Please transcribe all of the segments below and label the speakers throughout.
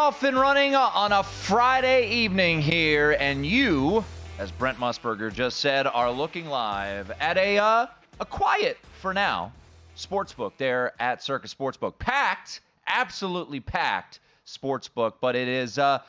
Speaker 1: off and running on a Friday evening here, and you, as Brent Musburger just said, are looking live at a quiet, for now, sportsbook there at Circus Sportsbook. Packed, absolutely packed sportsbook, but it is the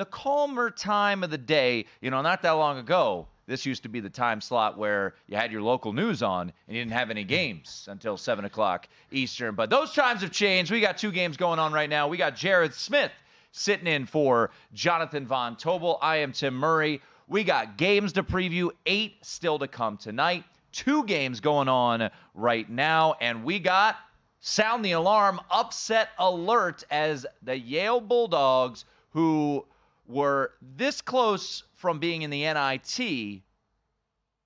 Speaker 1: calmer time of the day. You know, not that long ago, this used to be the time slot where you had your local news on and you didn't have any games until 7 o'clock Eastern. But those times have changed. We got two games going on right now. We got Jared Smith sitting in for Jonathan Von Tobel. I am Tim Murray. We got games to preview, 8 still to come tonight. 2 games going on right now. And we got, sound the alarm, upset alert as the Yale Bulldogs, who were this close from being in the NIT,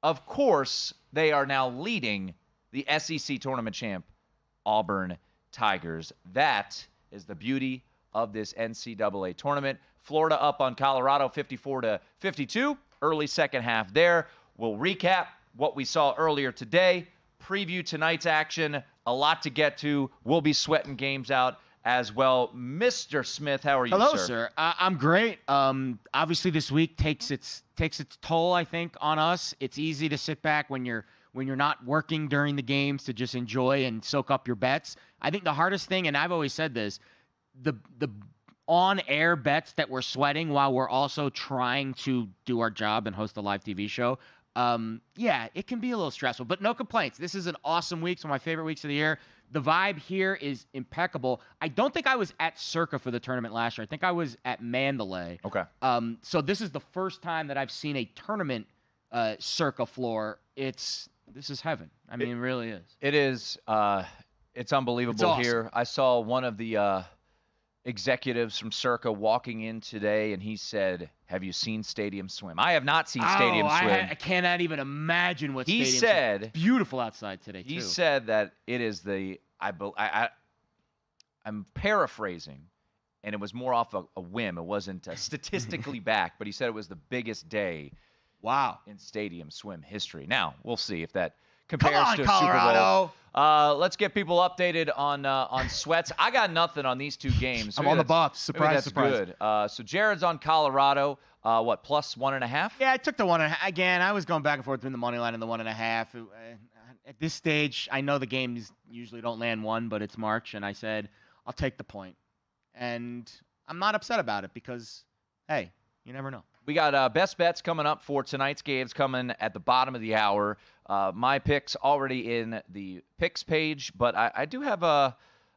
Speaker 1: of course, they are now leading the SEC tournament champ, Auburn Tigers. That is the beauty of this NCAA tournament. Florida up on Colorado 54-52, early second half there. We'll recap what we saw earlier today, preview tonight's action, a lot to get to. We'll be sweating games out as well. Mr. Smith, how are you,
Speaker 2: Hello,
Speaker 1: sir?
Speaker 2: I'm great. Obviously, this week takes its toll, I think, on us. It's easy to sit back when you're not working during the games to just enjoy and soak up your bets. I think the hardest thing, and I've always said this, the on-air bets that we're sweating while we're also trying to do our job and host a live TV show. Yeah, it can be a little stressful, but no complaints. This is an awesome week. It's one of my favorite weeks of the year. The vibe here is impeccable. I don't think I was at Circa for the tournament last year. I think I was at Mandalay.
Speaker 1: Okay.
Speaker 2: So this is the first time that I've seen a tournament Circa floor. This is heaven. I mean, it really is.
Speaker 1: It is. It's unbelievable.
Speaker 2: It's awesome.
Speaker 1: Here. I saw one of the executives from Circa walking in today, and he said, "Have you seen Stadium Swim?" I have not seen Stadium Swim.
Speaker 2: I cannot even imagine what
Speaker 1: He
Speaker 2: Stadium
Speaker 1: said,
Speaker 2: Swim. It's beautiful outside today, too.
Speaker 1: He said that it is I'm paraphrasing, and it was more off a whim. It wasn't statistically backed, but he said it was the biggest day in Stadium Swim history. Now, we'll see if that compares
Speaker 2: Come on,
Speaker 1: to
Speaker 2: Colorado.
Speaker 1: Super Bowl. Let's get people updated on sweats. I got nothing on these two games.
Speaker 2: I'm on the Buffs. Surprise, surprise.
Speaker 1: Good. So Jared's on Colorado. Plus 1.5?
Speaker 2: Yeah, I took the 1.5. Again, I was going back and forth between the money line and the 1.5. At this stage, I know the games usually don't land one, but it's March, and I said, I'll take the point. And I'm not upset about it because, hey, you never know.
Speaker 1: We got best bets coming up for tonight's games coming at the bottom of the hour. My picks already in the picks page, but I do have a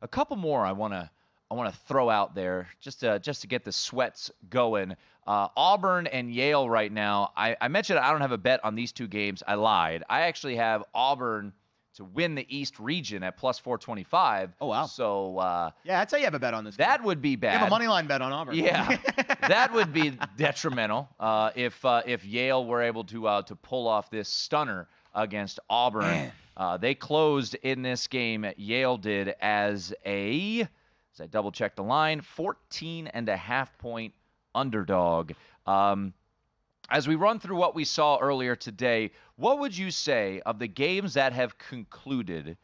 Speaker 1: couple more I want to throw out there just to get the sweats going. Auburn and Yale right now. I mentioned I don't have a bet on these two games. I lied. I actually have Auburn to win the East region at plus 425.
Speaker 2: Oh, wow.
Speaker 1: So
Speaker 2: yeah, I'd say you have a bet on this.
Speaker 1: That would be bad.
Speaker 2: You have a money line bet on Auburn.
Speaker 1: Yeah, that would be detrimental if Yale were able to pull off this stunner against Auburn. They closed in this game. Yale did as I double check the line, 14.5 point underdog. As we run through what we saw earlier today, what would you say of the games that have concluded,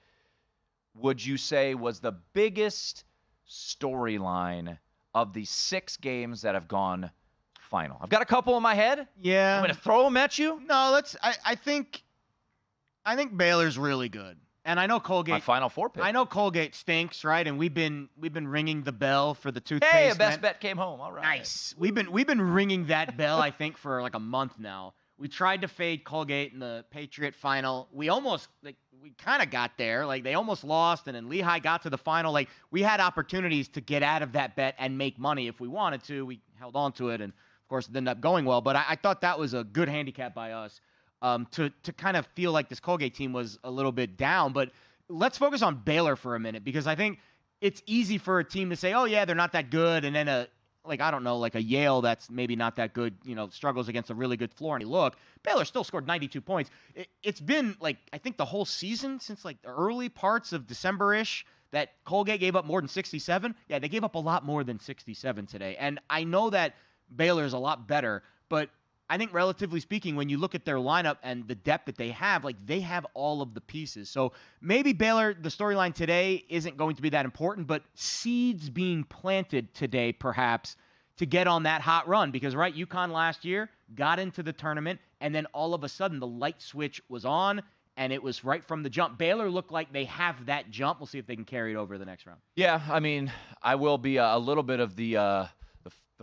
Speaker 1: would you say was the biggest storyline of the 6 games that have gone final? I've got a couple in my head.
Speaker 2: Yeah.
Speaker 1: I'm going to throw them at you.
Speaker 2: No, I think Baylor's really good. And I know Colgate.
Speaker 1: My Final Four pick.
Speaker 2: I know Colgate stinks, right? And we've been ringing the bell for the toothpaste.
Speaker 1: Hey, a best bet came home. All right.
Speaker 2: Nice. We've been ringing that bell, I think, for like a month now. We tried to fade Colgate in the Patriot final. We kind of got there. Like, they almost lost, and then Lehigh got to the final. Like, we had opportunities to get out of that bet and make money if we wanted to. We held on to it, and of course, it ended up going well. But I thought that was a good handicap by us. To kind of feel like this Colgate team was a little bit down. But let's focus on Baylor for a minute, because I think it's easy for a team to say, oh, yeah, they're not that good, and then a Yale that's maybe not that good, struggles against a really good floor. And look, Baylor still scored 92 points. It's been, I think the whole season since, the early parts of December-ish that Colgate gave up more than 67. Yeah, they gave up a lot more than 67 today. And I know that Baylor is a lot better, but I think relatively speaking, when you look at their lineup and the depth that they have, like they have all of the pieces. So maybe Baylor, the storyline today isn't going to be that important, but seeds being planted today perhaps to get on that hot run. Because, right, UConn last year got into the tournament, and then all of a sudden the light switch was on, and it was right from the jump. Baylor looked like they have that jump. We'll see if they can carry it over the next round.
Speaker 1: Yeah, I mean, I will be a little bit of the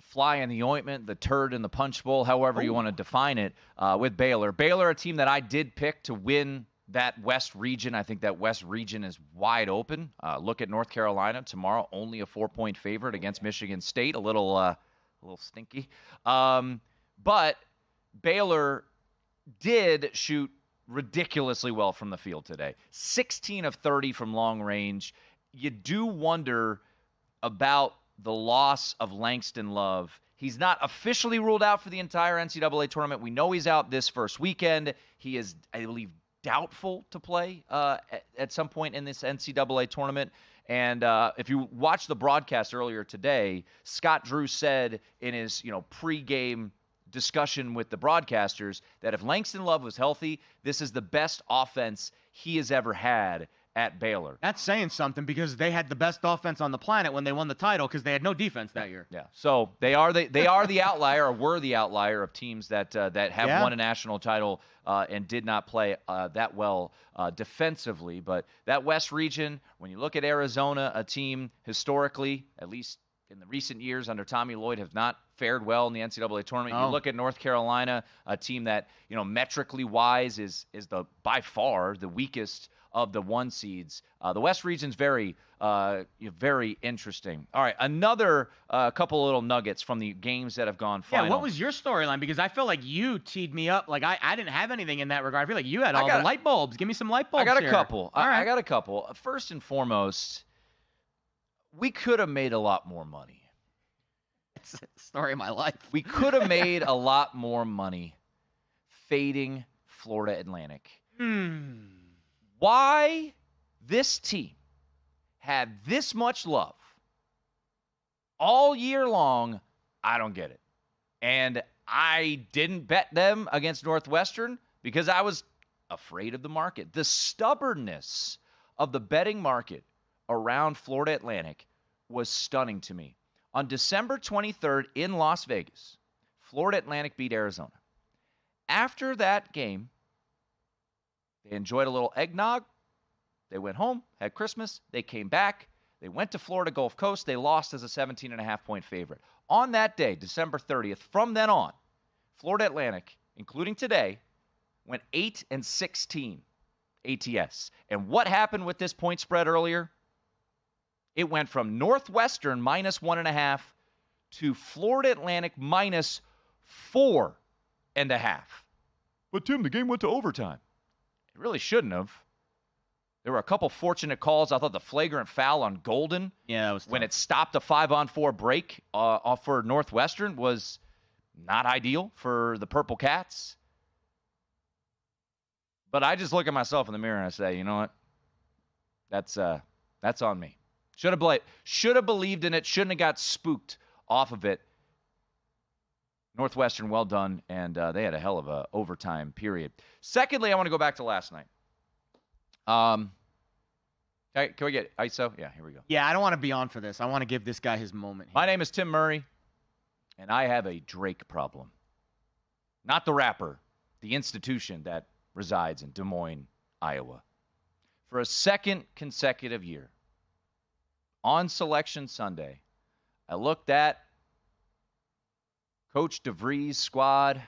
Speaker 1: fly in the ointment, the turd in the punch bowl, however you want to define it, with Baylor. Baylor, a team that I did pick to win that West region. I think that West region is wide open. Look at North Carolina tomorrow, only a 4-point favorite against Michigan State. A little stinky. But Baylor did shoot ridiculously well from the field today. 16 of 30 from long range. You do wonder about the loss of Langston Love. He's not officially ruled out for the entire NCAA tournament. We know he's out this first weekend. He is, I believe, doubtful to play at some point in this NCAA tournament. And if you watch the broadcast earlier today, Scott Drew said in his pregame discussion with the broadcasters that if Langston Love was healthy, this is the best offense he has ever had at Baylor.
Speaker 2: That's saying something because they had the best offense on the planet when they won the title because they had no defense that year.
Speaker 1: Yeah, so they are the outlier, or were the outlier of teams that have won a national title and did not play that well defensively. But that West region, when you look at Arizona, a team historically, at least in the recent years under Tommy Lloyd, have not fared well in the NCAA tournament. You look at North Carolina, a team that metrically wise is by far the weakest of the one seeds. The West region's very interesting. All right, another couple of little nuggets from the games that have gone final.
Speaker 2: Yeah, what was your storyline? Because I feel like you teed me up. Like I didn't have anything in that regard. I feel like you had all the light bulbs. Give me some light bulbs.
Speaker 1: I got
Speaker 2: here.
Speaker 1: a couple.
Speaker 2: All right.
Speaker 1: I got a couple. First and foremost, we could have made a lot more money.
Speaker 2: It's the story of my life.
Speaker 1: We could have made a lot more money fading Florida Atlantic. Why this team had this much love all year long, I don't get it. And I didn't bet them against Northwestern because I was afraid of the market. The stubbornness of the betting market around Florida Atlantic was stunning to me. On December 23rd in Las Vegas, Florida Atlantic beat Arizona. After that game, they enjoyed a little eggnog. They went home, had Christmas. They came back. They went to Florida Gulf Coast. They lost as a 17.5-point favorite. On that day, December 30th, from then on, Florida Atlantic, including today, went 8-16 ATS. And what happened with this point spread earlier? It went from Northwestern -1.5 to Florida Atlantic -4.5. But Tim, the game went to overtime. It really shouldn't have. There were a couple fortunate calls. I thought the flagrant foul on Golden,
Speaker 2: that was tough.
Speaker 1: When it stopped a 5-on-4 break off for Northwestern, was not ideal for the Purple Cats. But I just look at myself in the mirror and I say, you know what? That's on me. Should have believed in it. Shouldn't have got spooked off of it. Northwestern, well done, and they had a hell of a overtime period. Secondly, I want to go back to last night. Can we get ISO? Yeah, here we go.
Speaker 2: Yeah, I don't want to be on for this. I want to give this guy his moment here.
Speaker 1: My name is Tim Murray, and I have a Drake problem. Not the rapper, the institution that resides in Des Moines, Iowa. For a second consecutive year, on Selection Sunday, I looked at Coach DeVries' squad,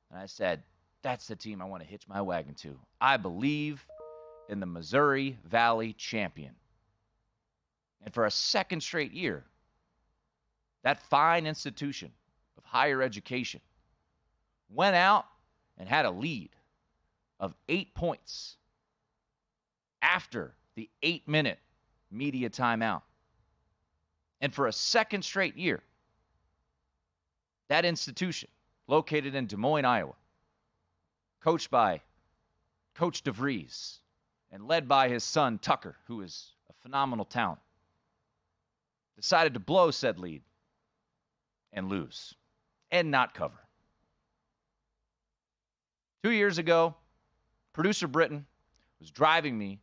Speaker 1: and I said, that's the team I want to hitch my wagon to. I believe in the Missouri Valley champion. And for a second straight year, that fine institution of higher education went out and had a lead of 8 points after the 8-minute media timeout. And for a second straight year, that institution, located in Des Moines, Iowa, coached by Coach DeVries and led by his son, Tucker, who is a phenomenal talent, decided to blow said lead and lose and not cover. 2 years ago, producer Britton was driving me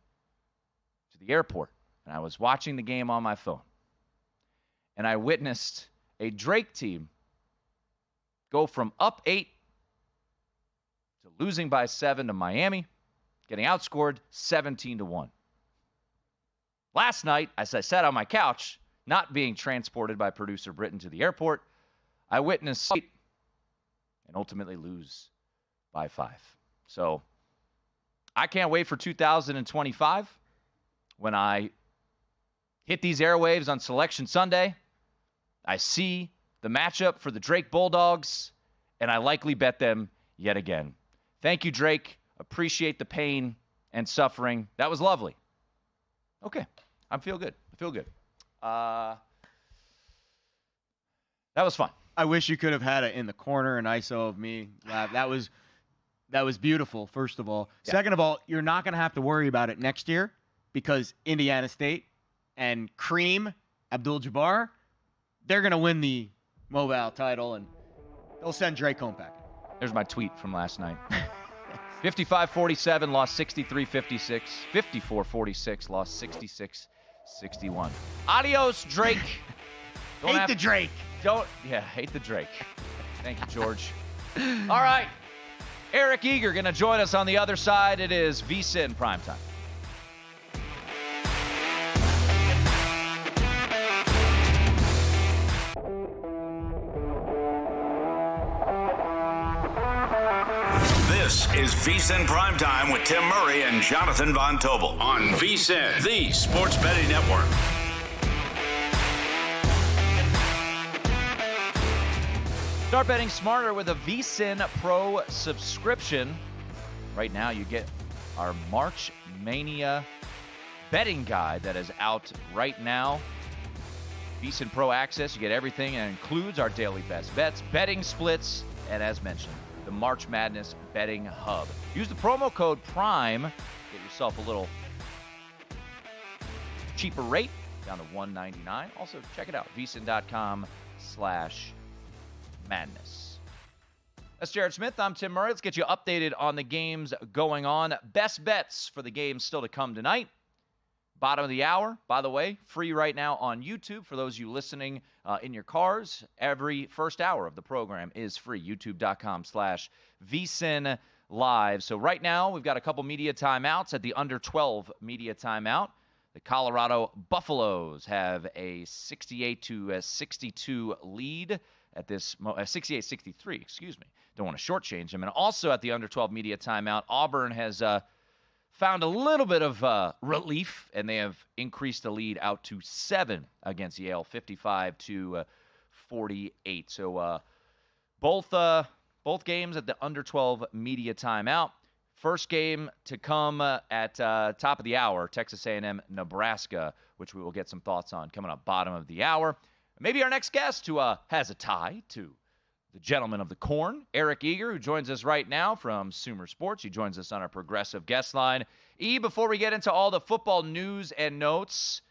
Speaker 1: to the airport, and I was watching the game on my phone. And I witnessed a Drake team go from up 8 to losing by 7 to Miami, getting outscored 17-1. Last night, as I sat on my couch, not being transported by producer Britton to the airport, I witnessed and ultimately lose by 5. So I can't wait for 2025 when I hit these airwaves on Selection Sunday. I see the matchup for the Drake Bulldogs, and I likely bet them yet again. Thank you, Drake. Appreciate the pain and suffering. That was lovely. Okay. I feel good. That was fun.
Speaker 2: I wish you could have had it in the corner, an ISO of me. That was beautiful, first of all. Yeah. Second of all, you're not going to have to worry about it next year because Indiana State and Kareem Abdul-Jabbar, they're going to win the Mobile title, and they'll send Drake home packing.
Speaker 1: There's my tweet from last night. 55-47, lost 63-56. 54-46, lost 66-61. Adios, Drake.
Speaker 2: Hate the Drake.
Speaker 1: Hate the Drake. Thank you, George. All right. Eric Eager going to join us on the other side. It is VSiN Primetime.
Speaker 3: This is VSiN Primetime with Tim Murray and Jonathan Von Tobel on VSiN, the Sports Betting Network.
Speaker 1: Start betting smarter with a VSiN Pro subscription. Right now, you get our March Mania betting guide that is out right now. VSiN Pro access, you get everything, and includes our daily best bets, betting splits, and as mentioned, the March Madness betting hub. Use the promo code PRIME, get yourself a little cheaper rate, down to $1.99. Also, check it out, vsin.com/madness. That's Jared Smith. I'm Tim Murray. Let's get you updated on the games going on. Best bets for the games still to come tonight. Bottom of the hour, by the way, free right now on YouTube for those of you listening in your cars. Every first hour of the program is free. YouTube.com/VSiN Live. So right now, we've got a couple media timeouts at the under 12 media timeout. The Colorado Buffaloes have a 68-62 lead at this 68-63, excuse me. Don't want to shortchange them. And also at the under 12 media timeout, Auburn has found a little bit of relief, and they have increased the lead out to 7 against Yale, 55-48. So both games at the under 12 media timeout. First game to come at top of the hour, Texas A&M, Nebraska, which we will get some thoughts on coming up bottom of the hour. Maybe our next guest who has a tie to the gentleman of the corn, Eric Eager, who joins us right now from Sumer Sports. He joins us on our progressive guest line. E, before we get into all the football news and notes,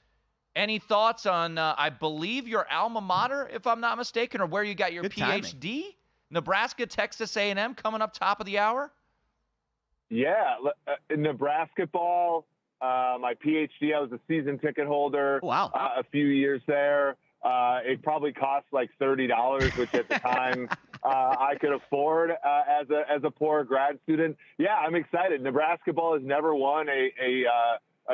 Speaker 1: any thoughts on, I believe, your alma mater, if I'm not mistaken, or where you got your
Speaker 2: Good
Speaker 1: PhD?
Speaker 2: timing.
Speaker 1: Nebraska, Texas A&M coming up top of the hour?
Speaker 4: Yeah, Nebraska ball, my PhD, I was a season ticket holder.
Speaker 2: Wow.
Speaker 4: A few years there. It probably cost like $30, which at the time I could afford as a poor grad student. Yeah, I'm excited. Nebraska ball has never won a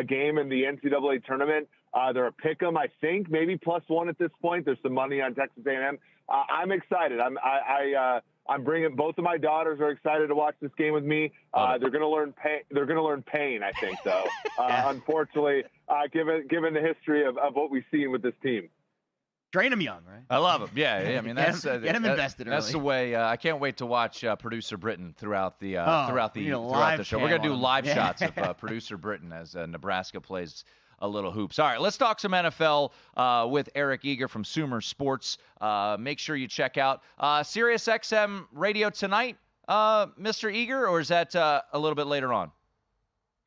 Speaker 4: game in the NCAA tournament. They're a pick'em, I think, maybe +1 at this point. There's some money on Texas A&M. I'm excited. I'm bringing both of my daughters are excited to watch this game with me. They're going to learn pain. They're going to learn pain, I think, though. Unfortunately, given the history of what we've seen with this team.
Speaker 2: Train them young, right?
Speaker 1: I love them. Yeah. I mean, that's
Speaker 2: get them invested
Speaker 1: That's
Speaker 2: early.
Speaker 1: the way. I can't wait to watch producer Britton throughout the show. We're gonna do live shots of producer Britton as Nebraska plays a little hoops. All right, let's talk some NFL with Eric Eager from Sumer Sports. Make sure you check out SiriusXM Radio tonight, Mr. Eager, or is that a little bit later on?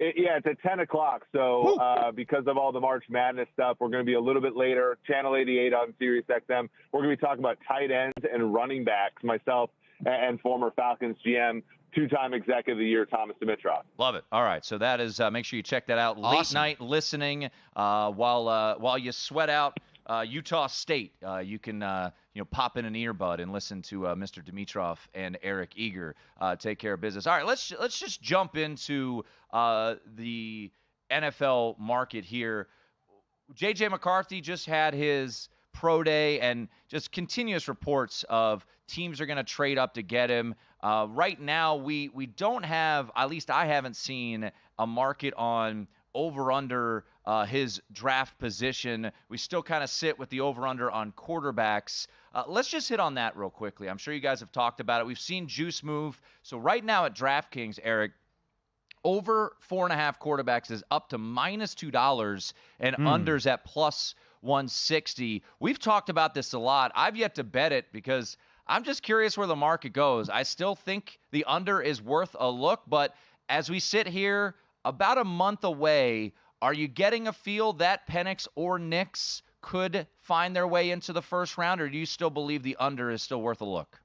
Speaker 4: It's at 10 o'clock. So because of all the March Madness stuff, we're going to be a little bit later. Channel 88 on SiriusXM. We're going to be talking about tight ends and running backs. Myself and former Falcons GM two-time exec of the year, Thomas Dimitroff.
Speaker 1: Love it. All right, so that is make sure you check that out.
Speaker 2: Awesome.
Speaker 1: Late night listening while you sweat out Utah State. You can pop in an earbud and listen to Mr. Dimitroff and Eric Eager take care of business. All right, let's just jump into the NFL market here. J.J. McCarthy just had his pro day, and just continuous reports of teams are going to trade up to get him. Right now, we don't have, at least I haven't seen, a market on over-under his draft position. We still kind of sit with the over-under on quarterbacks. Let's just hit on that real quickly. I'm sure you guys have talked about it. We've seen juice move. So right now at DraftKings, Eric, over 4.5 quarterbacks is up to -$2 and unders at +160. We've talked about this a lot. I've yet to bet it because I'm just curious where the market goes. I still think the under is worth a look, but as we sit here about a month away, are you getting a feel that Penix or Nix could find their way into the first round, or do you still believe the under is still worth a look?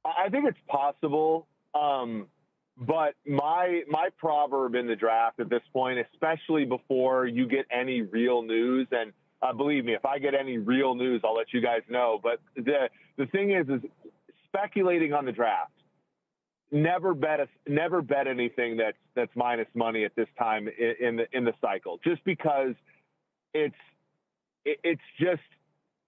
Speaker 4: I think it's possible. But my proverb in the draft at this point, especially before you get any real news, and believe me, if I get any real news, I'll let you guys know. But the thing is speculating on the draft. Never bet anything that's minus money at this time in the cycle, just because it's just,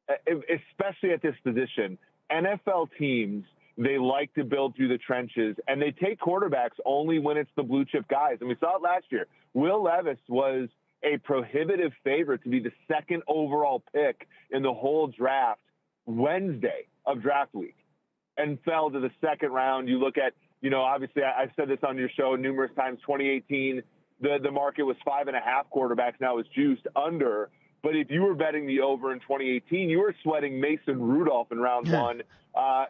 Speaker 4: especially at this position, NFL teams, they like to build through the trenches, and they take quarterbacks only when it's the blue chip guys. And we saw it last year. Will Levis was a prohibitive favorite to be the second overall pick in the whole draft Wednesday of draft week and fell to the second round. You look at, obviously I've said this on your show numerous times, 2018, the market was 5.5 quarterbacks. Now it's juiced under. But if you were betting the over in 2018, you were sweating Mason Rudolph in round one.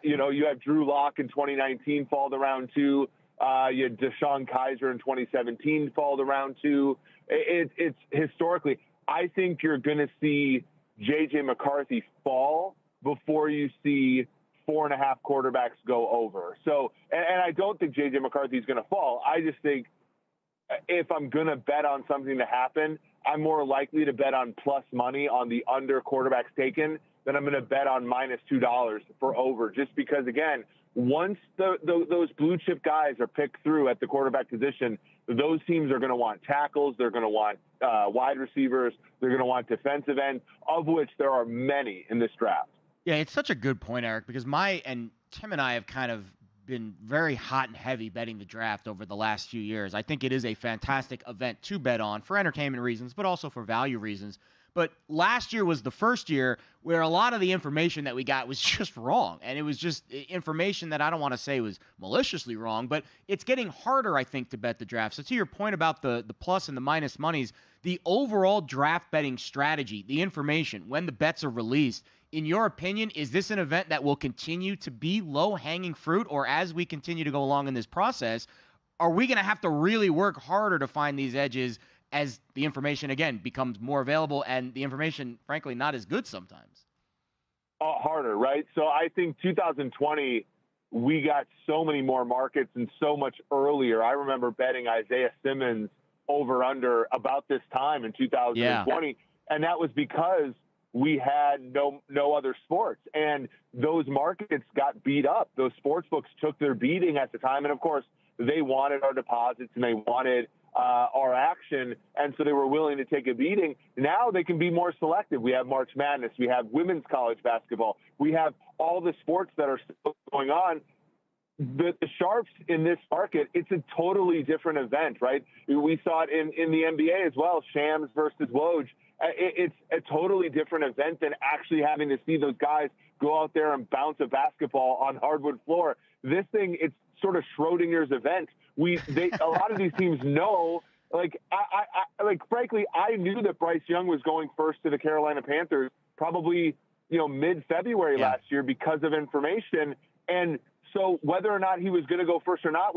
Speaker 4: You have Drew Lock in 2019 fall to round two. You had Deshaun Kaiser in 2017 fall to round two. It's historically, I think you're going to see J.J. McCarthy fall before you see 4.5 quarterbacks go over. So, and I don't think J.J. McCarthy is going to fall. I just think if I'm going to bet on something to happen, I'm more likely to bet on plus money on the under quarterbacks taken than I'm going to bet on -$2 for over, just because, again, once those blue chip guys are picked through at the quarterback position, those teams are going to want tackles. They're going to want wide receivers. They're going to want defensive ends, of which there are many in this draft.
Speaker 2: Yeah, it's such a good point, Eric, because Tim and I have kind of been very hot and heavy betting the draft over the last few years. I think it is a fantastic event to bet on for entertainment reasons, but also for value reasons. But last year was the first year where a lot of the information that we got was just wrong. And it was just information that I don't want to say was maliciously wrong, but it's getting harder, I think, to bet the draft. So to your point about the plus and the minus monies, the overall draft betting strategy, the information, when the bets are released, in your opinion, is this an event that will continue to be low-hanging fruit, or as we continue to go along in this process, are we going to have to really work harder to find these edges as the information, again, becomes more available and the information, frankly, not as good sometimes?
Speaker 4: Harder, right? So I think 2020, we got so many more markets and so much earlier. I remember betting Isaiah Simmons over-under about this time in 2020, and that was because we had no other sports, and those markets got beat up. Those sports books took their beating at the time, and of course they wanted our deposits and they wanted our action, and so they were willing to take a beating. Now they can be more selective. We have March Madness, we have women's college basketball, we have all the sports that are still going on. The sharps in this market, it's a totally different event, right? We saw it in the NBA as well, Shams versus Woj. It's a totally different event than actually having to see those guys go out there and bounce a basketball on hardwood floor. This thing, it's sort of Schrodinger's event. A lot of these teams know, frankly, I knew that Bryce Young was going first to the Carolina Panthers probably, mid-February last year because of information. And so whether or not he was going to go first or not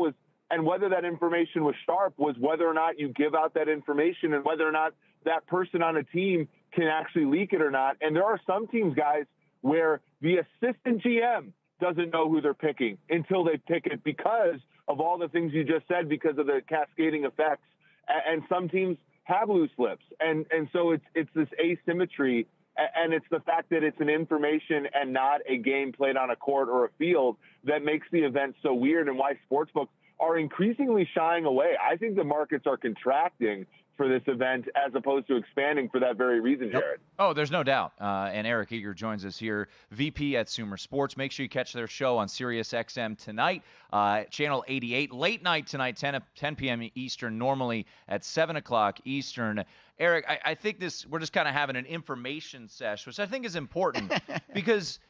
Speaker 4: and whether that information was sharp was whether or not you give out that information and whether or not that person on a team can actually leak it or not. And there are some teams, guys, where the assistant GM doesn't know who they're picking until they pick it because of all the things you just said, because of the cascading effects. And some teams have loose lips. And so it's this asymmetry, and it's the fact that it's an information and not a game played on a court or a field that makes the event so weird, and why sportsbooks are increasingly shying away. I think the markets are contracting for this event as opposed to expanding for that very reason, Jared.
Speaker 1: Oh, there's no doubt. And Eric Eager joins us here, VP at Sumer Sports. Make sure you catch their show on SiriusXM tonight, Channel 88, late night tonight, 10 p.m. Eastern, normally at 7 o'clock Eastern. Eric, I think we're just kind of having an information sesh, which I think is important because,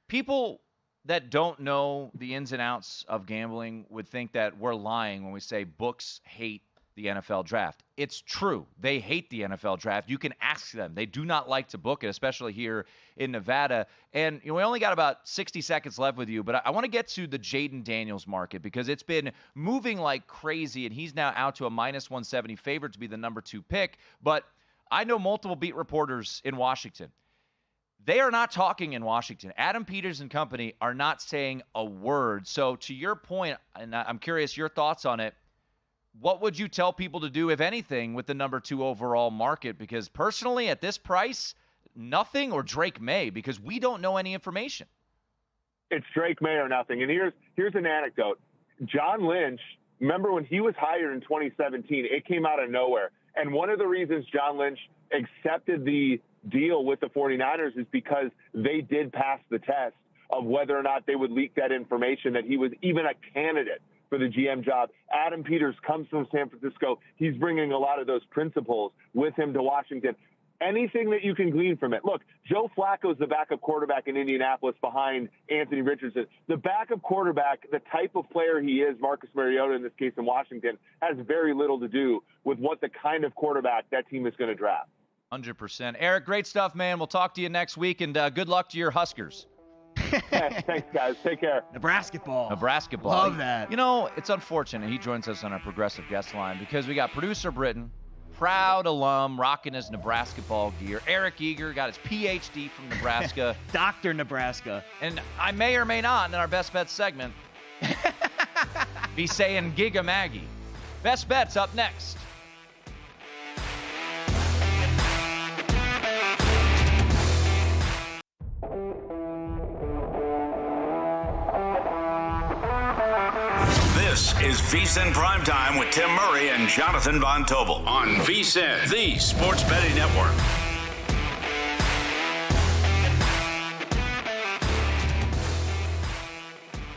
Speaker 1: people that don't know the ins and outs of gambling would think that we're lying when we say books hate the NFL draft. It's true. They hate the NFL draft. You can ask them. They do not like to book it, especially here in Nevada. And we only got about 60 seconds left with you, but I want to get to the Jaden Daniels market because it's been moving like crazy, and he's now out to a minus 170 favorite to be the number 2 pick. But I know multiple beat reporters in Washington. They are not talking in Washington. Adam Peters and company are not saying a word. So to your point, and I'm curious your thoughts on it, what would you tell people to do, if anything, with the number 2 overall market? Because personally, at this price, nothing, or Drake May, because we don't know any information.
Speaker 4: It's Drake May or nothing. And here's an anecdote. John Lynch, remember when he was hired in 2017, it came out of nowhere. And one of the reasons John Lynch accepted the deal with the 49ers is because they did pass the test of whether or not they would leak that information, that he was even a candidate for the GM job. Adam Peters comes from San Francisco. He's bringing a lot of those principles with him to Washington. Anything that you can glean from it. Look, Joe Flacco's the backup quarterback in Indianapolis behind Anthony Richardson. The backup quarterback, the type of player he is, Marcus Mariota in this case in Washington, has very little to do with what the kind of quarterback that team is going to draft.
Speaker 1: 100%. Eric, great stuff, man. We'll talk to you next week, and good luck to your Huskers.
Speaker 4: Thanks, guys. Take care.
Speaker 2: Nebraska ball.
Speaker 1: Love
Speaker 2: that.
Speaker 1: It's unfortunate. He joins us on our progressive guest line because we got producer Britton, proud alum, rocking his Nebraska ball gear. Eric Eager got his PhD from Nebraska.
Speaker 2: Dr. Nebraska.
Speaker 1: And I may or may not, in our Best Bets segment, be saying Giga Maggie. Best Bets up next.
Speaker 3: This is VSiN Primetime with Tim Murray and Jonathan Von Tobel on VSiN, the Sports Betting Network.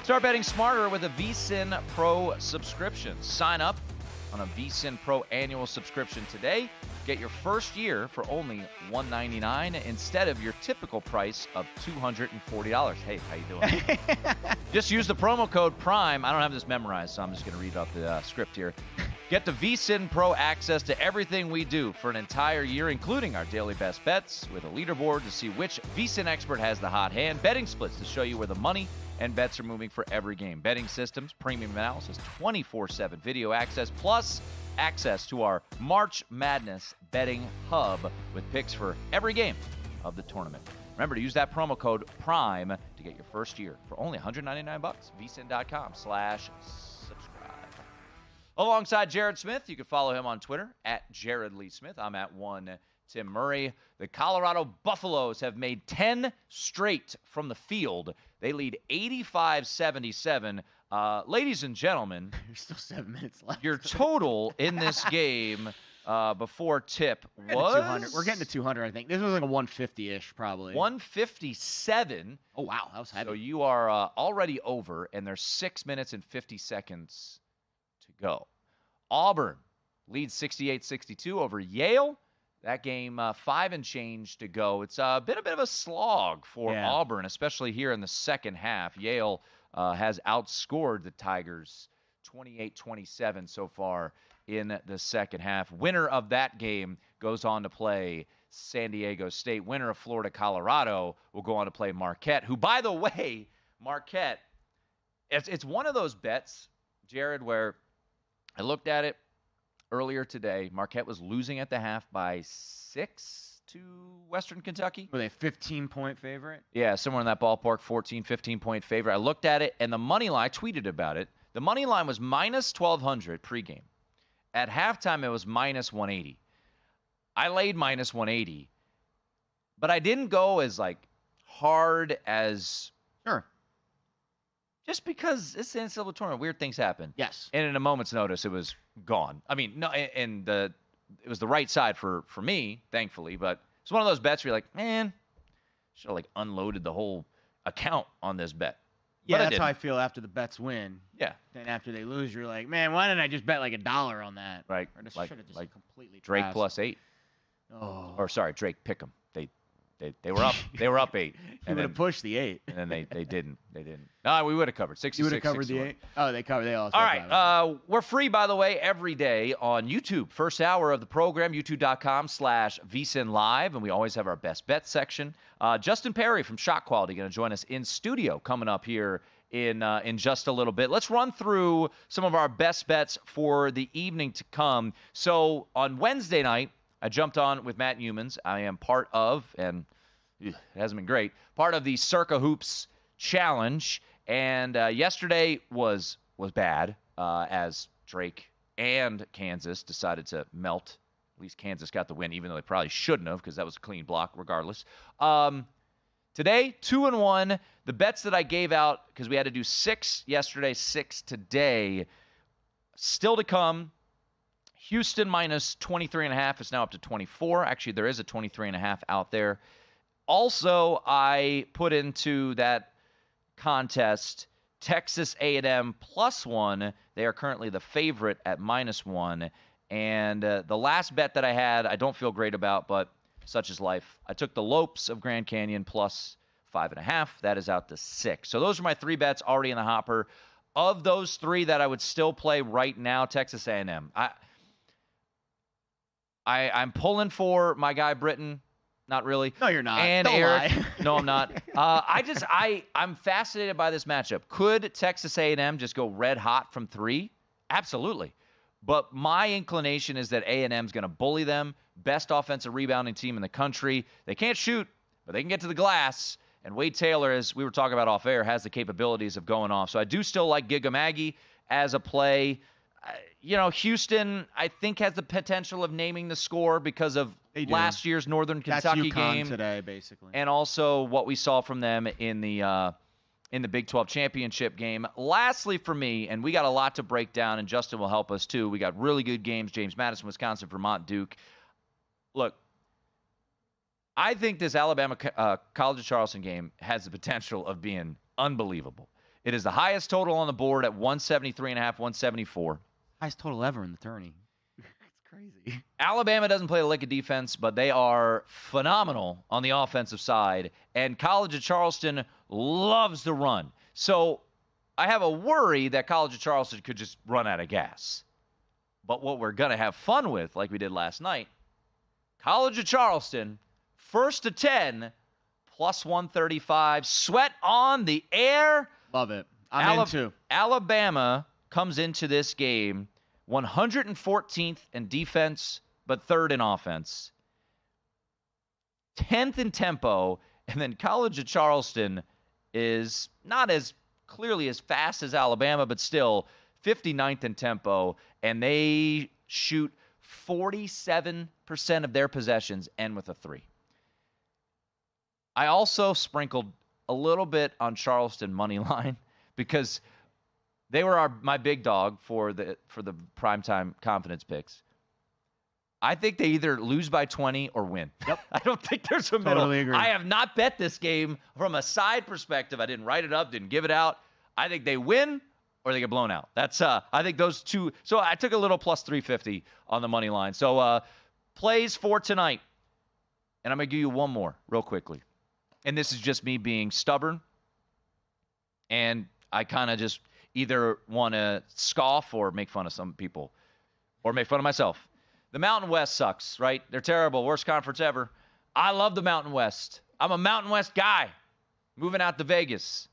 Speaker 1: Start betting smarter with a VSiN Pro subscription. Sign up on a VSiN Pro annual subscription today. Get your first year for only $199 instead of your typical price of $240. Hey, how you doing? Just use the promo code PRIME. I don't have this memorized, so I'm just going to read off the script here. Get the VSiN Pro access to everything we do for an entire year, including our daily best bets with a leaderboard to see which VSiN expert has the hot hand, betting splits to show you where the money and bets are moving for every game, betting systems, premium analysis, 24/7 video access, plus access to our March Madness betting hub with picks for every game of the tournament. Remember to use that promo code PRIME to get your first year for only $199. VSiN.com/subscribe. Alongside Jared Smith, you can follow him on Twitter at Jared Lee Smith. I'm at one Tim Murray. The Colorado Buffaloes have made 10 straight from the field. They lead 85-77. Ladies and gentlemen,
Speaker 2: there's still 7 minutes left.
Speaker 1: Your total in this game before tip was?
Speaker 2: We're getting to 200, I think. This was like a 150-ish, probably.
Speaker 1: 157.
Speaker 2: Oh, wow. That was heavy.
Speaker 1: So you are already over, and there's 6 minutes and 50 seconds to go. Auburn leads 68-62 over Yale. That game, 5 and change to go. It's a bit of a slog for Auburn, especially here in the second half. Yale has outscored the Tigers 28-27 so far in the second half. Winner of that game goes on to play San Diego State. Winner of Florida-Colorado will go on to play Marquette, who, by the way, Marquette, it's one of those bets, Jared, where I looked at it earlier today. Marquette was losing at the half by 6 to Western Kentucky.
Speaker 2: Were they 15-point favorite?
Speaker 1: Yeah, somewhere in that ballpark, 14, 15-point favorite. I looked at it, and the money line, I tweeted about it. The money line was minus 1,200 pregame. At halftime, it was minus 180. I laid minus 180, but I didn't go as, hard as...
Speaker 2: Sure.
Speaker 1: Just because it's the NCAA tournament, weird things happen.
Speaker 2: Yes.
Speaker 1: And in a moment's notice, it was gone. I mean, no, and it was the right side for me, thankfully, but it's one of those bets where you're like, man, should have unloaded the whole account on this bet.
Speaker 2: Yeah,
Speaker 1: but
Speaker 2: that's how I feel after the bets win.
Speaker 1: Yeah.
Speaker 2: Then after they lose, you're like, man, why didn't I just bet $1 on that?
Speaker 1: Right.
Speaker 2: Or just should have just completely
Speaker 1: Drake
Speaker 2: passed.
Speaker 1: plus 8.
Speaker 2: Oh.
Speaker 1: Or sorry, Drake Pick'em. They were up. They were up 8.
Speaker 2: You would have pushed the 8.
Speaker 1: And then they didn't. They didn't. No, we would have covered 66.
Speaker 2: You would have covered 61. The 8. Oh, they covered. They all.
Speaker 1: All right. We're free, by the way, every day on YouTube. First hour of the program, youtube.com/VSiN Live, and we always have our best bet section. Justin Perry from Shot Quality going to join us in studio coming up here in just a little bit. Let's run through some of our best bets for the evening to come. So on Wednesday night, I jumped on with Matt Humans. I am part of, and it hasn't been great, part of the Circa Hoops Challenge. And yesterday was bad as Drake and Kansas decided to melt. At least Kansas got the win, even though they probably shouldn't have because that was a clean block regardless. Today, 2-1. The bets that I gave out, because we had to do 6 yesterday, 6 today, still to come. Houston minus 23.5 is now up to 24. Actually, there is a 23.5 out there. Also, I put into that contest Texas A&M +1. They are currently the favorite at -1. And the last bet that I had, I don't feel great about, but such is life. I took the Lopes of Grand Canyon +5.5. That is out to 6. So those are my 3 bets already in the hopper. Of those 3 that I would still play right now, Texas A&M. I'm pulling for my guy Britton. Not really.
Speaker 2: No, you're not.
Speaker 1: And
Speaker 2: Don't
Speaker 1: Eric.
Speaker 2: lie.
Speaker 1: No, I'm not. I'm fascinated by this matchup. Could Texas A&M just go red hot from 3? Absolutely. But my inclination is that A&M's going to bully them. Best offensive rebounding team in the country. They can't shoot, but they can get to the glass. And Wade Taylor, as we were talking about off air, has the capabilities of going off. So I do still like Giga Maggie as a play. Houston, I think, has the potential of naming the score because of last year's Northern Kentucky game
Speaker 2: today, basically,
Speaker 1: and also what we saw from them in the Big 12 championship game. Lastly, for me, and we got a lot to break down, and Justin will help us too. We got really good games: James Madison, Wisconsin, Vermont, Duke. Look, I think this Alabama College of Charleston game has the potential of being unbelievable. It is the highest total on the board at 173.5, 174.
Speaker 2: Highest total ever in the tourney. It's crazy.
Speaker 1: Alabama doesn't play a lick of defense, but they are phenomenal on the offensive side. And College of Charleston loves to run. So I have a worry that College of Charleston could just run out of gas. But what we're going to have fun with, like we did last night, College of Charleston, first to 10, +135. Sweat on the air.
Speaker 2: Love it. I'm into.
Speaker 1: Alabama comes into this game 114th in defense, but 3rd in offense. 10th in tempo, and then College of Charleston is not as clearly as fast as Alabama, but still 59th in tempo, and they shoot 47% of their possessions end with a 3. I also sprinkled a little bit on Charleston money line because they were my big dog for the primetime confidence picks. I think they either lose by 20 or win. Yep. I don't think there's a middle.
Speaker 2: Totally agree.
Speaker 1: I have not bet this game from a side perspective. I didn't write it up, didn't give it out. I think they win or they get blown out. That's I think those two. So I took a little +350 on the money line. So plays for tonight. And I'm going to give you one more real quickly. And this is just me being stubborn. And I kind of just either want to scoff or make fun of some people or make fun of myself. The Mountain West sucks, right? They're terrible. Worst conference ever. I love the Mountain West. I'm a Mountain West guy moving out to Vegas.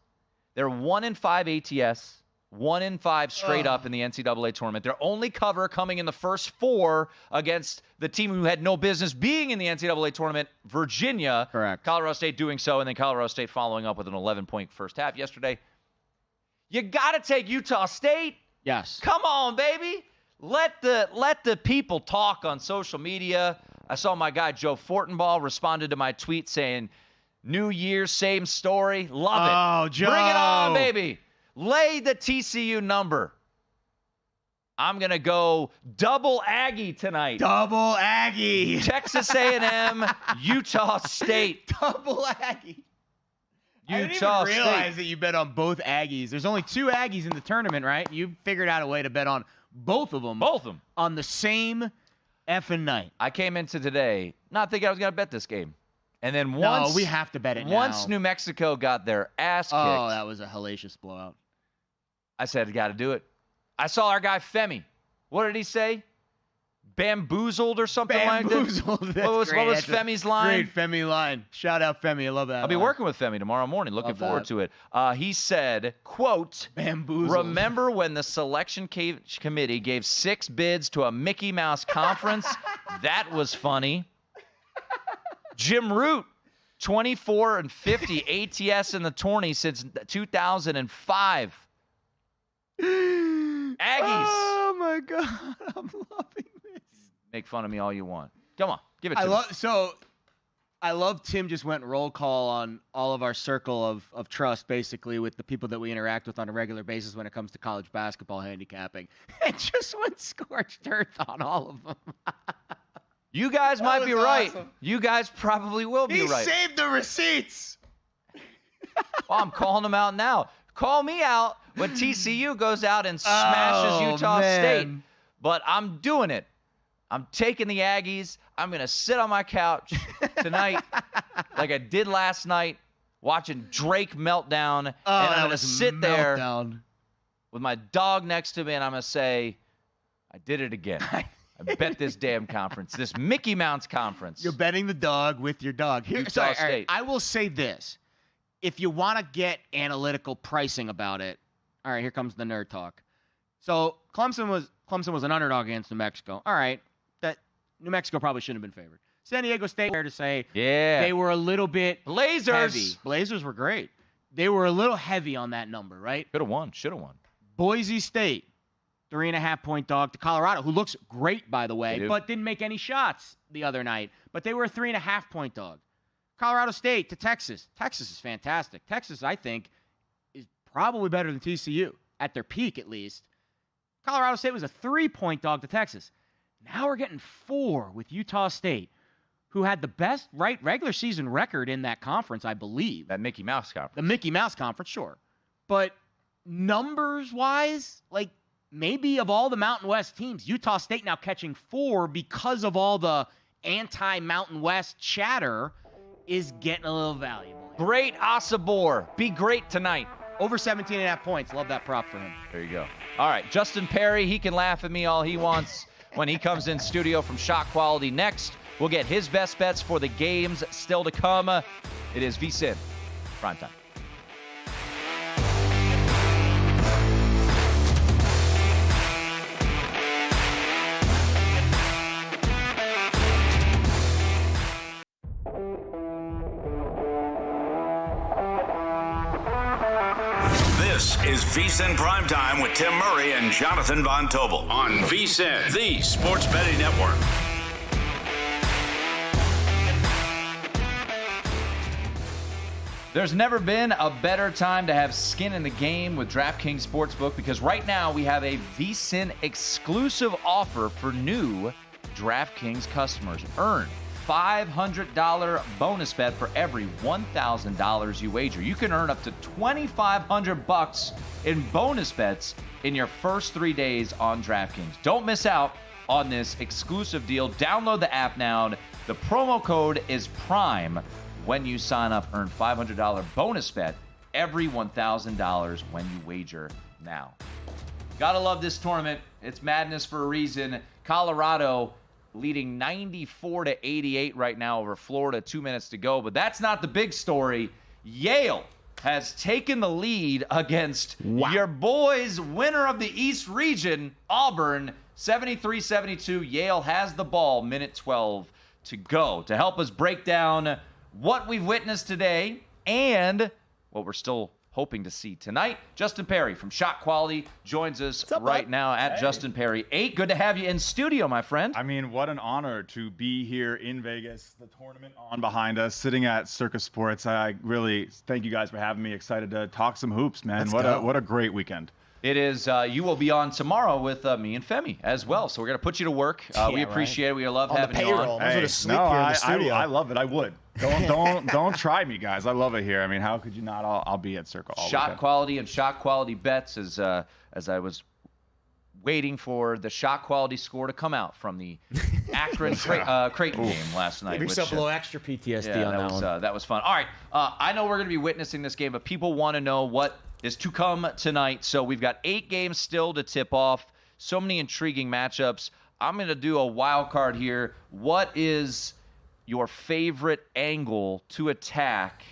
Speaker 1: They're 1-5 ATS, 1-5 straight up in the NCAA tournament. Their only cover coming in the first 4 against the team who had no business being in the NCAA tournament, Virginia.
Speaker 2: Correct.
Speaker 1: Colorado State doing so, and then Colorado State following up with an 11-point first half yesterday. You got to take Utah State.
Speaker 2: Yes.
Speaker 1: Come on, baby. Let the people talk on social media. I saw my guy Joe Fortenbaugh responded to my tweet saying, New Year, same story. Love it.
Speaker 2: Oh, Joe.
Speaker 1: Bring it on, baby. Lay the TCU number. I'm going to go double Aggie tonight.
Speaker 2: Double Aggie.
Speaker 1: Texas A&M, Utah State.
Speaker 2: Double Aggie.
Speaker 1: Utah
Speaker 2: I didn't even realize
Speaker 1: State.
Speaker 2: that you bet on both Aggies. There's only 2 Aggies in the tournament, right? You figured out a way to bet on both of them.
Speaker 1: Both of them.
Speaker 2: On the same effing night.
Speaker 1: I came into today not thinking I was going to bet this game. And then once...
Speaker 2: No, we have to bet it now.
Speaker 1: Once New Mexico got their ass kicked...
Speaker 2: Oh, that was a hellacious blowout.
Speaker 1: I said, got to do it. I saw our guy Femi. What did he say? Bamboozled or something like that?
Speaker 2: Bamboozled.
Speaker 1: What was Femi's line?
Speaker 2: Great Femi line. Shout out Femi. I love that.
Speaker 1: I'll be working with Femi tomorrow morning. Looking forward to it. He said, quote,
Speaker 2: Bamboozled.
Speaker 1: Remember when the selection committee gave 6 bids to a Mickey Mouse conference? That was funny. Jim Root, 24-50 ATS in the tourney since 2005. Aggies.
Speaker 2: Oh, my God. I'm loving this.
Speaker 1: Make fun of me all you want. Come on. Give it to me.
Speaker 2: I love Tim just went roll call on all of our circle of trust, basically, with the people that we interact with on a regular basis when it comes to college basketball handicapping. And just went scorched earth on all of them.
Speaker 1: You guys might be right.
Speaker 2: Awesome.
Speaker 1: You guys probably will be right.
Speaker 2: He saved the receipts.
Speaker 1: Well, I'm calling them out now. Call me out when TCU goes out and smashes Utah State. But I'm doing it. I'm taking the Aggies. I'm going to sit on my couch tonight like I did last night, watching Drake meltdown. And I'm going to sit there with my dog next to me, and I'm going to say, I did it again. I bet this damn conference, this Mickey Mouse conference.
Speaker 2: You're betting the dog with your dog.
Speaker 1: Utah State.
Speaker 2: Right, I will say this. If you want to get analytical pricing about it, all right, here comes the nerd talk. So Clemson was an underdog against New Mexico. All right, that New Mexico probably shouldn't have been favored. San Diego State, fair to say, they were a little bit
Speaker 1: Blazers.
Speaker 2: heavy. Blazers were great. They were a little heavy on that number, right?
Speaker 1: Could have won. Should have won.
Speaker 2: Boise State, 3.5-point dog to Colorado, who looks great, by the way, but didn't make any shots the other night. But they were a 3.5-point dog. Colorado State to Texas. Texas is fantastic. Texas, I think, is probably better than TCU, at their peak at least. Colorado State was a 3-point dog to Texas. Now we're getting 4 with Utah State, who had the best regular season record in that conference, I believe.
Speaker 1: That Mickey Mouse conference.
Speaker 2: The Mickey Mouse conference, sure. But numbers-wise, like maybe of all the Mountain West teams, Utah State now catching 4 because of all the anti-Mountain West chatter is getting a little valuable.
Speaker 1: Great Asabor. Be great tonight.
Speaker 2: Over 17.5 points. Love that prop for him.
Speaker 1: There you go. All right, Justin Perry, he can laugh at me all he wants when he comes in studio from Shot Quality. Next, we'll get his best bets for the games still to come. It is VSiN PrimeTime.
Speaker 3: This is VSiN Primetime with Tim Murray and Jonathan Von Tobel on VSiN, the Sports Betting Network.
Speaker 1: There's never been a better time to have skin in the game with DraftKings Sportsbook because right now we have a VSiN exclusive offer for new DraftKings customers. Earn $500 bonus bet for every $1,000 you wager. You can earn up to $2,500 in bonus bets in your first 3 days on DraftKings. Don't miss out on this exclusive deal. Download the app now. The promo code is PRIME. When you sign up, earn $500 bonus bet every $1,000 when you wager now. Gotta love this tournament. It's madness for a reason. Colorado leading 94-88 right now over Florida. 2 minutes to go. But that's not the big story. Yale has taken the lead against your boys, winner of the East region, Auburn, 73-72. Yale has the ball, minute 12 to go. To help us break down what we've witnessed today and what we're still hoping to see tonight, Justin Perry from Shot Quality joins us right now at Justin Perry 8. Good to have you in studio, my friend.
Speaker 5: I mean, what an honor to be here in Vegas. The tournament on behind us, sitting at Circus Sports. I really thank you guys for having me. Excited to talk some hoops, man. What a great weekend.
Speaker 1: It is. You will be on tomorrow with me and Femi as well. So we're going to put you to work. We appreciate it. We love having you on.
Speaker 5: Hey, I love it. I would. Don't try me, guys. I love it here. I mean, how could you not? I'll be at Circle all
Speaker 1: Shot
Speaker 5: weekend.
Speaker 1: Quality and Shot Quality Bets as I was waiting for the Shot Quality score to come out from the Akron Creighton game last night.
Speaker 2: Give yourself a little extra PTSD on that one.
Speaker 1: That was fun. All right. I know we're going to be witnessing this game, but people want to know what is to come tonight. So we've got 8 games still to tip off. So many intriguing matchups. I'm going to do a wild card here. What is your favorite angle to attack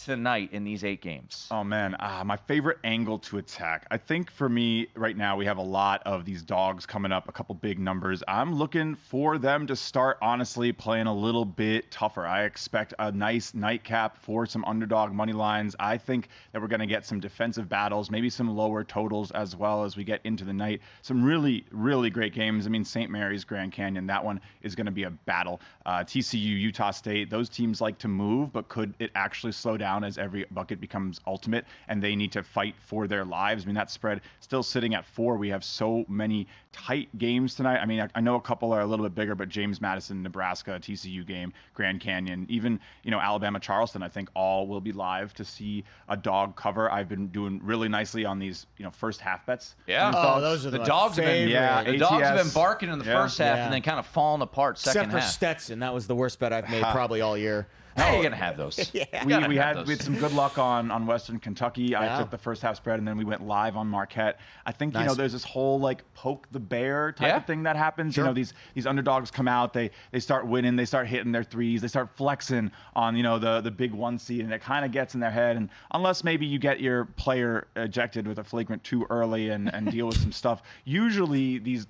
Speaker 1: tonight in these 8 games?
Speaker 5: Oh, man. My favorite angle to attack. I think for me right now, we have a lot of these dogs coming up, a couple big numbers. I'm looking for them to start, honestly, playing a little bit tougher. I expect a nice nightcap for some underdog money lines. I think that we're going to get some defensive battles, maybe some lower totals as well as we get into the night. Some really, really great games. I mean, St. Mary's, Grand Canyon, that one is going to be a battle. TCU, Utah State, those teams like to move, but could it actually slow down as every bucket becomes ultimate and they need to fight for their lives? I mean, that spread still sitting at 4. We have so many tight games tonight. I mean, I know a couple are a little bit bigger, but James Madison, Nebraska, TCU game, Grand Canyon, even, Alabama, Charleston, I think all will be live to see a dog cover. I've been doing really nicely on these, first half bets.
Speaker 1: Yeah.
Speaker 2: Those are
Speaker 1: the dogs have been, the dogs have been barking in the first half and then kind of falling apart second half.
Speaker 2: Except for Stetson. That was the worst bet I've made probably all year.
Speaker 1: How are you going to have those?
Speaker 5: We had some good luck on Western Kentucky. I took the first half spread, and then we went live on Marquette. I think, there's this whole, poke the bear type of thing that happens. Sure. These underdogs come out, they start winning, they start hitting their threes, they start flexing on, the big 1 seed, and it kind of gets in their head. And unless maybe you get your player ejected with a flagrant too early and deal with some stuff, usually these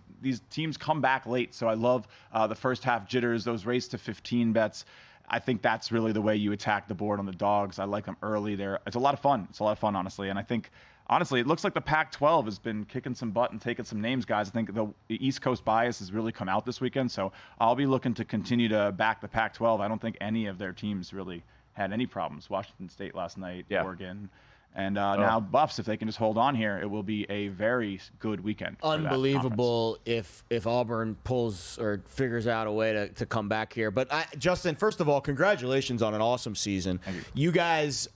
Speaker 5: teams come back late. So I love the first half jitters, those race to 15 bets. I think that's really the way you attack the board on the dogs. I like them early there. It's a lot of fun. It's a lot of fun, honestly. And I think, honestly, it looks like the Pac-12 has been kicking some butt and taking some names, guys. I think the East Coast bias has really come out this weekend. So I'll be looking to continue to back the Pac-12. I don't think any of their teams really had any problems. Washington State last night, Oregon. And now Buffs, if they can just hold on here, it will be a very good weekend.
Speaker 2: Unbelievable if Auburn pulls or figures out a way to come back here. But Justin, first of all, congratulations on an awesome season. You guys,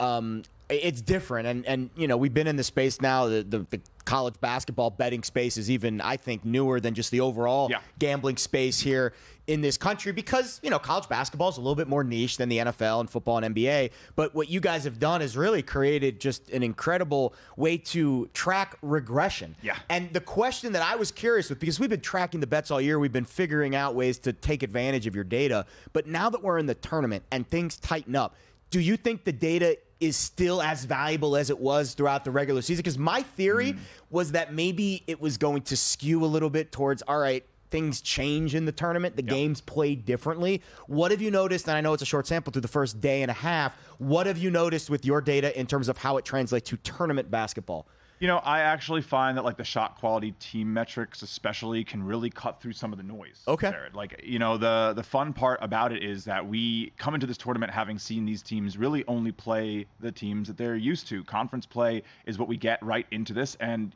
Speaker 2: it's different, and we've been in the space now. The college basketball betting space is even, I think, newer than just the overall gambling space here in this country because, college basketball is a little bit more niche than the NFL and football and NBA. But what you guys have done is really created just an incredible way to track regression.
Speaker 5: Yeah.
Speaker 2: And the question that I was curious with, because we've been tracking the bets all year, we've been figuring out ways to take advantage of your data. But now that we're in the tournament and things tighten up, do you think the data is still as valuable as it was throughout the regular season? Because my theory was that maybe it was going to skew a little bit towards, all right, things change in the tournament. The games play differently. What have you noticed? And I know it's a short sample through the first day and a half. What have you noticed with your data in terms of how it translates to tournament basketball?
Speaker 5: I actually find that the shot quality team metrics especially can really cut through some of the noise.
Speaker 2: Okay.
Speaker 5: There. The fun part about it is that we come into this tournament having seen these teams really only play the teams that they're used to. Conference play is what we get right into this. And,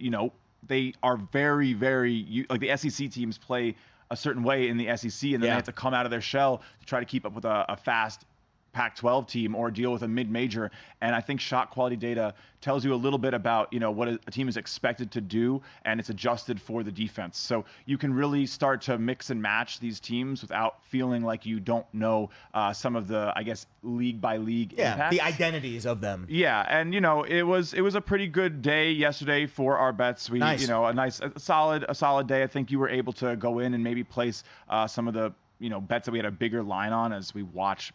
Speaker 5: they are very, very, the SEC teams play a certain way in the SEC, and then they have to come out of their shell to try to keep up with a fast Pac-12 team or deal with a mid-major. And I think shot quality data tells you a little bit about, what a team is expected to do, and it's adjusted for the defense. So you can really start to mix and match these teams without feeling like you don't know some of the, I guess, league by league impacts.
Speaker 2: The identities of them.
Speaker 5: Yeah, and it was a pretty good day yesterday for our bets. We a solid day. I think you were able to go in and maybe place some of the bets that we had a bigger line on as we watch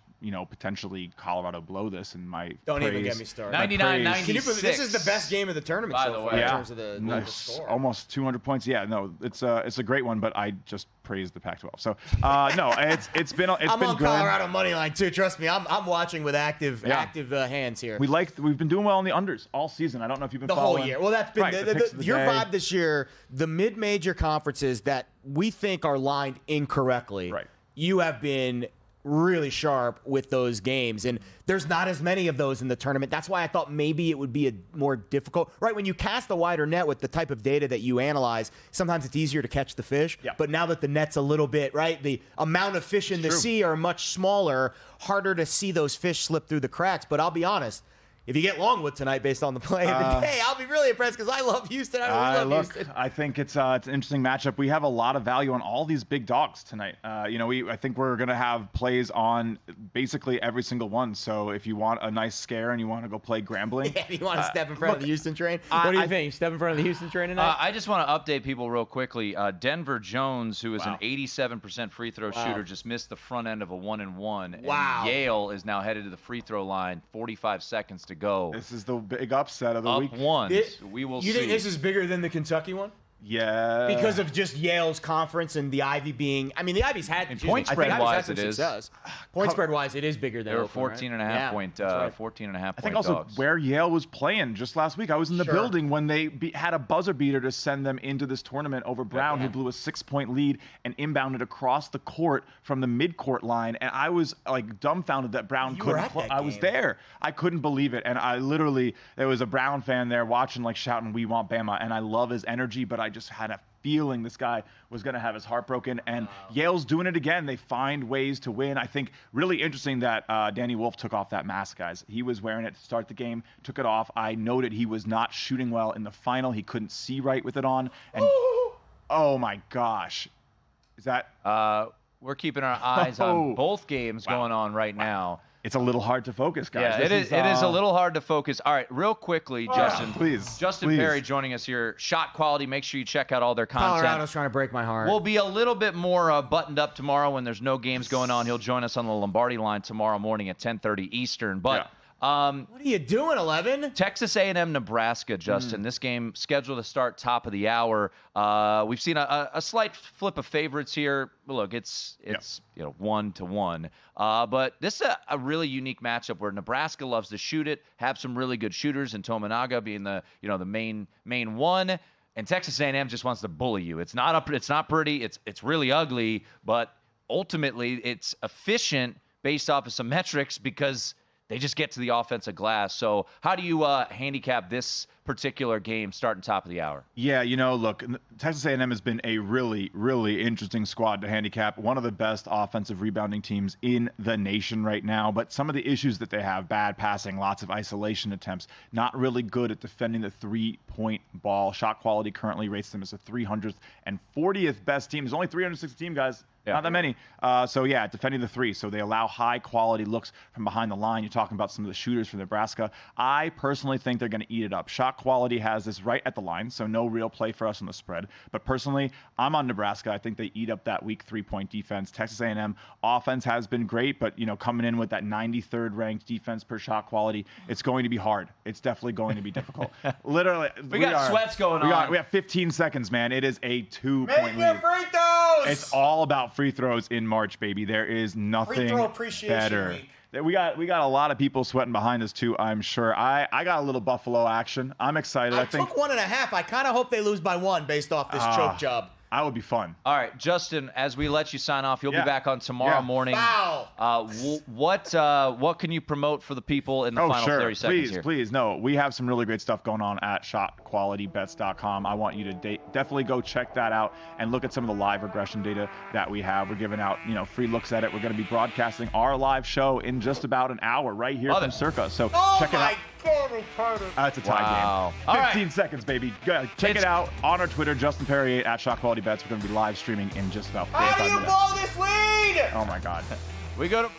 Speaker 5: potentially Colorado blow this. And
Speaker 6: don't even get me started.
Speaker 1: 99-96.
Speaker 6: This is the best game of the tournament
Speaker 1: by
Speaker 6: so
Speaker 1: the
Speaker 6: far
Speaker 1: way.
Speaker 6: in terms of the score.
Speaker 5: Almost 200 points. Yeah, no, it's a great one, but I just praised the Pac-12. So no, it's been
Speaker 6: I'm
Speaker 5: been
Speaker 6: on
Speaker 5: good.
Speaker 6: Colorado money line too. Trust me, I'm watching with active hands here.
Speaker 5: We've been doing well on the unders all season. I don't know if you've been
Speaker 6: the
Speaker 5: following.
Speaker 6: whole year. Well, that's been
Speaker 5: right,
Speaker 6: your vibe this year. The mid-major conferences that we think are lined incorrectly.
Speaker 5: Right.
Speaker 6: You have been really sharp with those games, and there's not as many of those in the tournament. That's why I thought maybe it would be a more difficult. Right, when you cast a wider net with the type of data that you analyze, sometimes it's easier to catch the fish.
Speaker 5: Yeah.
Speaker 6: But now that the net's a little bit, right, the amount of fish in the sea are much smaller, harder to see those fish slip through the cracks. But I'll be honest, if you get Longwood tonight based on the play of the day, I'll be really impressed because I love Houston. I really love Houston.
Speaker 5: I think it's an interesting matchup. We have a lot of value on all these big dogs tonight. I think we're going to have plays on basically every single one. So if you want a nice scare and you want to go play Grambling.
Speaker 6: Yeah, you want to step in front of the Houston train? What do you think? Step in front of the Houston train tonight?
Speaker 1: I just want to update people real quickly. Denver Jones, who is an 87% free throw shooter, just missed the front end of a 1-and-1.
Speaker 6: Wow.
Speaker 1: And Yale is now headed to the free throw line, 45 seconds to go.
Speaker 5: This is the big upset of the
Speaker 1: Up
Speaker 5: week.
Speaker 1: one. We will see.
Speaker 6: You think this is bigger than the Kentucky one?
Speaker 5: Yeah.
Speaker 6: Because of just Yale's conference and the Ivy being – I mean, the Ivy's had –
Speaker 1: point spread-wise, it is.
Speaker 6: Success. Point spread-wise, it is bigger than
Speaker 1: They were
Speaker 6: Oakland,
Speaker 1: 14.5 point, 14.5
Speaker 5: I think
Speaker 1: point
Speaker 5: also
Speaker 1: dogs.
Speaker 5: where Yale was playing just last week. I was in the building when they had a buzzer beater to send them into this tournament over Brown, who blew a 6-point lead and inbounded across the court from the midcourt line. And I was like dumbfounded that Brown couldn't play. I was there. I couldn't believe it. And there was a Brown fan there watching, like shouting, "We want Bama." And I love his energy, but I just had a feeling this guy was going to have his heart broken, and Yale's doing it again. They find ways to win. I think really interesting that Danny Wolf took off that mask, guys. He was wearing it to start the game, took it off. I noted he was not shooting well in the final. He couldn't see right with it on, and oh my gosh, is that?
Speaker 1: We're keeping our eyes on both games going on right now.
Speaker 5: It's a little hard to focus, guys.
Speaker 1: Yeah, it is a little hard to focus. All right, real quickly, Justin. Justin Perry joining us here. Shot Quality. Make sure you check out all their content.
Speaker 6: Colorado's trying to break my heart.
Speaker 1: We'll be a little bit more buttoned up tomorrow when there's no games going on. He'll join us on the Lombardi line tomorrow morning at 10:30 Eastern. But
Speaker 6: what are you doing, 11?
Speaker 1: Texas A&M, Nebraska, Justin. This game scheduled to start top of the hour. We've seen a slight flip of favorites here. Look, it's 1-1. But this is a really unique matchup where Nebraska loves to shoot it, have some really good shooters, and Tominaga being the main one. And Texas A&M just wants to bully you. It's not pretty. It's really ugly, but ultimately it's efficient based off of some metrics because they just get to the offensive glass. So how do you handicap this particular game starting top of the hour?
Speaker 5: Yeah, look, Texas A&M has been a really, really interesting squad to handicap. One of the best offensive rebounding teams in the nation right now. But some of the issues that they have, bad passing, lots of isolation attempts, not really good at defending the three-point ball. Shot Quality currently rates them as the 340th best team. There's only 360 team, guys. Not that many. Defending the three. So they allow high-quality looks from behind the line. You're talking about some of the shooters from Nebraska. I personally think they're going to eat it up. Shot Quality has this right at the line, so no real play for us on the spread. But personally, I'm on Nebraska. I think they eat up that weak three-point defense. Texas A&M offense has been great, but, coming in with that 93rd ranked defense per Shot Quality, it's going to be hard. It's definitely going to be difficult. Literally.
Speaker 1: We got sweats going on.
Speaker 5: We have 15 seconds, man. It is a 2-point lead.
Speaker 6: Make your free throws!
Speaker 5: It's all about free throws in March, baby. There is nothing better.
Speaker 6: Week.
Speaker 5: We got a lot of people sweating behind us too, I'm sure. I got a little Buffalo action. I'm excited. I think
Speaker 6: took 1.5. I kind of hope they lose by 1 based off this choke job.
Speaker 5: That would be fun.
Speaker 1: All right, Justin, as we let you sign off, you'll be back on tomorrow morning.
Speaker 6: Foul.
Speaker 1: What can you promote for the people in the final 30 seconds here?
Speaker 5: Please. No, we have some really great stuff going on at shotqualitybets.com. I want you to definitely go check that out and look at some of the live regression data that we have. We're giving out, free looks at it. We're going to be broadcasting our live show in just about an hour right here from Circa. So check it out. It's a tie game. 15 seconds, baby. Check it out on our Twitter, Justin Perry at Shot Quality Bets. We're going to be live streaming in just about 45 minutes.
Speaker 6: How do you blow this lead?
Speaker 5: Oh, my God.
Speaker 1: We go to